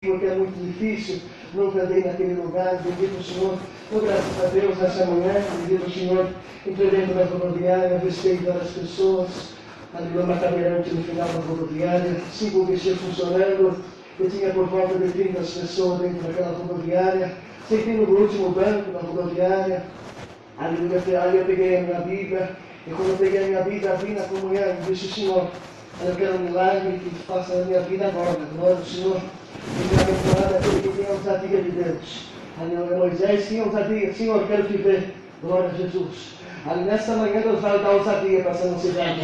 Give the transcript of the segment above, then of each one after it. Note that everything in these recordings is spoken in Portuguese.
porque é muito difícil, nunca andei naquele lugar, bendito o Senhor. Então, graças a Deus, nessa manhã, bendito o Senhor, entrei dentro da rodoviária, avistei várias pessoas, ali uma cadeirante no final da rodoviária, 5 guichês funcionando, eu tinha por volta de 30 pessoas dentro daquela rodoviária, sentei no último banco da rodoviária, ali eu peguei a minha Bíblia, e quando eu peguei a minha Bíblia, abri na comunhão, e disse: Senhor, eu quero um milagre que faça na minha vida agora, glória ao Senhor. E bem-aventurado é aquele que tem a ousadia de Deus. Aleluia. Moisés tinha ousadia. Senhor, eu quero te ver. Glória a Jesus. Ali nesta manhã Deus vai dar ousadia para essa cidade.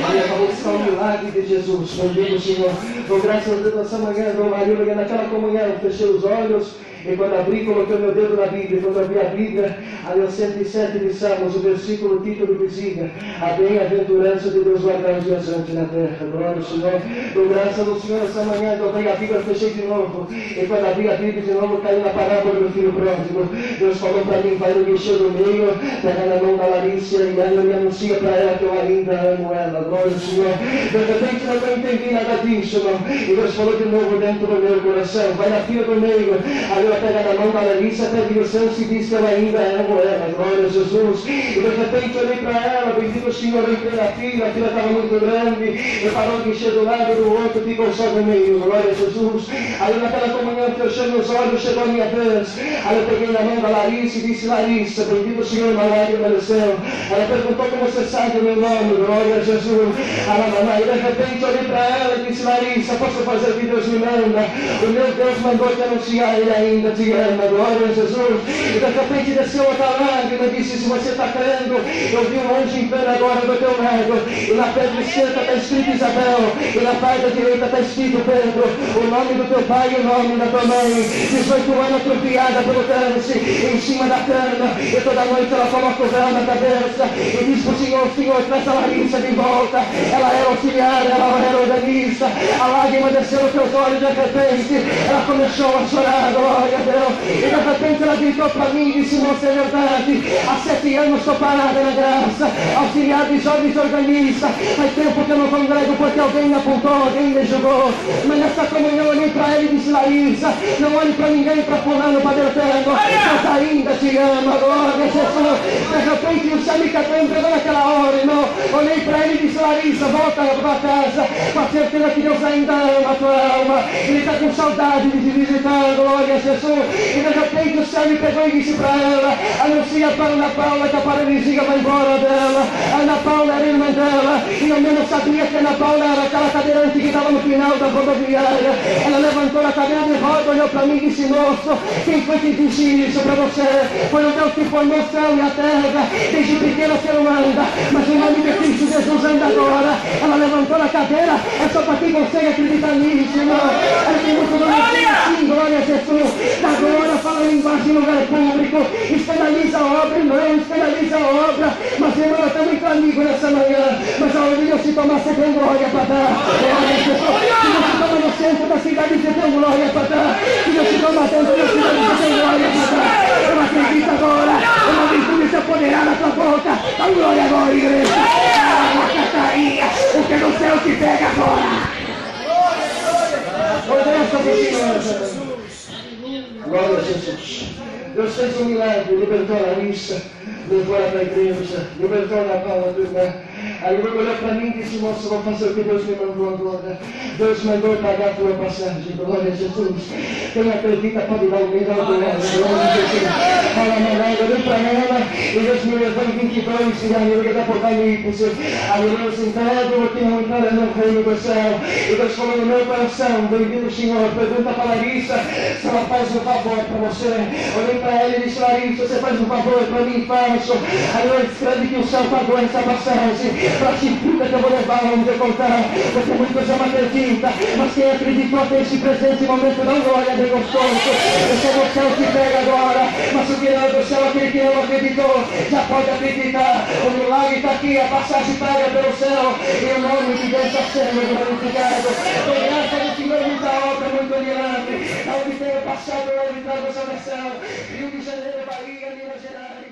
Aleluia. Para buscar o milagre de Jesus. Bendito Senhor. Dou graças a Deus nessa manhã. Dou aleluia. Naquela comunhão, fechei os olhos. E quando abri, coloquei meu dedo na Bíblia. Quando abri a Bíblia, ali aos 107 de Salmos, o versículo, o título dizia: a bem-aventurança de Deus guardar os dias antes na terra. Glória ao Senhor. Dou graças ao Senhor essa manhã. Eu abri a Bíblia, fechei de novo. E quando abri a Bíblia de novo, caiu na parábola do filho pródigo. Deus falou para mim: vai no guichê do meio, pega na mão da Larissa e ela me anuncia para ela que eu ainda amo ela. Glória ao Senhor. De repente eu não entendi nada disso, irmão. E Deus falou de novo dentro do meu coração: vai na fila do meio. Ali pega na mão da Larissa, pega o céu e diz que eu ainda amo ela. Glória a Jesus. E de repente eu olhei para ela, bendito o Senhor, entrei na fila, a fila estava muito grande, e parou de encher do lado do outro, ficou só no meio. Glória a Jesus. Aí naquela comunhão que eu fechei meus olhos, chegou a minha vez. Aí eu peguei na mão da Larissa e disse: Larissa, bendito o Senhor, uma lágrima do céu. Ela perguntou: como você sabe o meu nome? Glória a Jesus. E de repente eu olhei para ela e disse: Larissa, posso fazer o que Deus me manda? O meu Deus mandou te anunciar, Ele ainda te ama. Glória a Jesus. E de repente desceu outra lágrima e disse: se você está crendo, eu vi um anjo em pé agora do teu lado, e na pedra esquerda está escrito Isabel, e na parte direita está escrito Pedro, o nome do teu pai e o nome da tua mãe. 18 anos atrofiada pelo câncer, em cima da cama, e toda noite ela coloca o véu na cabeça e diz para o Senhor: Senhor, traz a Larissa de volta. Ela era auxiliar, ela era organista. A lágrima desceu nos teus olhos. De repente ela começou a chorar. Glória a Deus. E de repente ela gritou para mim e disse: moça, é verdade, há 7 anos estou parada na graça, auxiliar de jovens organista. Faz tempo que eu não congrego porque alguém me apontou, alguém me julgou. Mas nessa comunhão eu olhei para ele e disse: Larissa, não olhe para ninguém, para fulano, para Beltrano, mas ainda te ama. Glória a Jesus. De repente o céu me entrou naquela hora, irmão. Olhei para ele e disse: Larissa, volta para casa, com a certeza que Deus ainda ama a tua alma. Ele está com saudade de te visitar. Glória a Jesus. E de repente o céu me pegou e disse para ela: anuncia para Ana Paula que a paralisia vai embora dela. Ana Paula era irmã dela, e eu mesmo sabia que Ana Paula era aquela cadeirante que estava no final da rodoviária. Ela levantou a cadeira de roda, olhou para mim e disse: moço, quem foi que disse isso para você? Foi o Deus que formou o céu e a terra. Desde pequena você não anda, mas o nome de Cristo Jesus anda agora. Ela levantou a cadeira, é só para quem consegue acreditar nisso, irmão. Ela tem muito nome assim, glória a Jesus. Agora fala linguagem em lugar público, escandaliza a obra, irmão, escandaliza a obra. Mas irmão, eu também estou amigo nessa manhã, mas aonde Deus se tomar, você tem glória para dar. Glória a Jesus. Se Deus se toma no centro da cidade, você tem glória para dar. Se Deus se toma dentro da cidade, você tem glória para dar. Eu acredito agora, eu não virtude se apoderar na tua boca. A glória agora, igreja. O que no céu te pega agora. Glória a Jesus. Deus fez um milagre, libertou a Larissa, levou ela para a igreja, libertou a Paula do irmão. Aí ele olhou para mim e disse: moça, vou fazer o que Deus me mandou agora. Deus mandou pagar a tua passagem. Glória a Jesus. Quem acredita pode dar o meio da glória. Glória a Jesus. Fala, mamãe, eu olhei para ela e Deus me levou em 22 e aleluia da Apocalipse. Aleluia, sentado que não entrará no reino do céu. E Deus falou no meu coração: bem-vindo, Senhor. Pergunta para Larissa se ela faz um favor para você. Olhei para ela e disse: Larissa, você faz um favor para mim? Faço. Aleluia, escreve que o céu pagou essa passagem. Fratifica que eu vou levar onde eu contar, porque muitos não acreditam, mas quem acreditou até esse presente momento não glória de gostoso. Eu sou do céu que pega agora, mas o que não é do céu, aquele que não acreditou, já pode acreditar. O milagre está aqui, a passagem paga pelo céu, e o nome de Deus está sendo glorificado. Por graça do Senhor, muita obra, muito milagre. Aonde tenha passado, eu trago essa nação. Rio de Janeiro, Bahia, Minas Gerais.